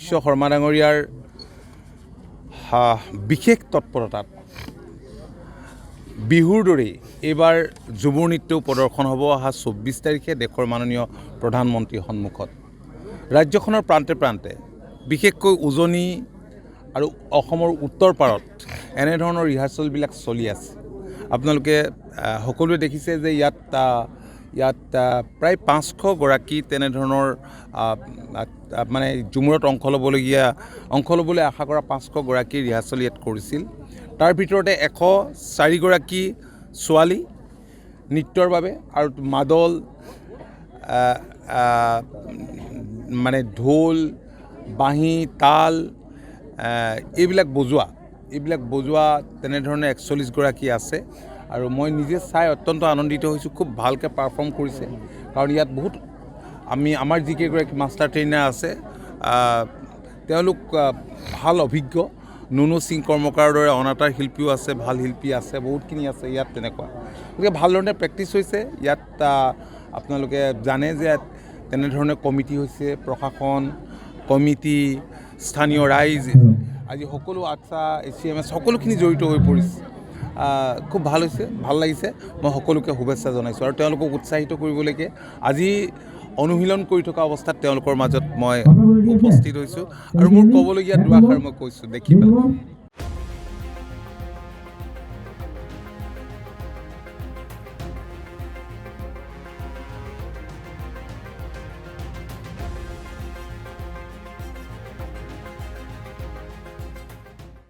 বিশ্ব শৰ্মা ডাঙৰীয়াৰ বিশেষ তৎপৰতাত বিহুৰ দৰেই এইবাৰ ঝুমুৰ নৃত্যও প্ৰদৰ্শন হ'ব অহা 24 তাৰিখে দেশৰ মাননীয় প্ৰধানমন্ত্ৰীৰ সন্মুখত। ৰাজ্যখনৰ প্ৰান্তে প্ৰান্তে বিশেষকৈ উজনি আৰু অসমৰ উত্তৰ পাৰত এনেধৰণৰ ৰিহাৰ্চেলবিলাক চলি আছে। আপোনালোকে সকলোৱে দেখিছে যে ইয়াত প্ৰায় 500 গৰাকী তেনেধৰণৰ মানে ঝুমুৰত অংশ ল'বলৈ আশা কৰা 500 গৰাকী ৰিহাৰ্চেল ইয়াত কৰিছিল। তাৰ ভিতৰতে 104 গৰাকী ছোৱালী নৃত্যৰ বাবে আৰু মাদল মানে ঢোল বাঁহী তাল এইবিলাক বজোৱা তেনেধৰণে 41 গৰাকী আছে। আৰু মই নিজে চাই অত্যন্ত আনন্দিত হৈছোঁ। খুব ভালকৈ পাৰফৰ্ম কৰিছে, কাৰণ ইয়াত বহুত আমাৰ যিকেইগৰাকী মাষ্টাৰ ট্ৰেইনাৰ আছে তেওঁলোক ভাল অভিজ্ঞ। নুনু সিং কৰ্মকাৰৰ দৰে অনাতাঁৰ শিল্পীও আছে, ভাল শিল্পী আছে, বহুতখিনি আছে ইয়াত তেনেকুৱা। গতিকে ভাল ধৰণে প্ৰেক্টিচ হৈছে ইয়াত। আপোনালোকে জানে যে তেনেধৰণে কমিটি হৈছে, প্ৰশাসন কমিটি স্থানীয় ৰাইজ আজি সকলো আচ্ছা ACMS সকলোখিনি জড়িত হৈ পৰিছে। খুব ভাল হৈছে, ভাল লাগিছে। মই সকলোকে শুভেচ্ছা জনাইছোঁ আৰু তেওঁলোকক উৎসাহিত কৰিবলৈকে আজি অনুশীলন কৰি থকা অৱস্থাত তেওঁলোকৰ মাজত মই উপস্থিত হৈছোঁ আৰু মোৰ ক'বলগীয়া দুআষাৰ মই কৈছোঁ দেখি পেলাই।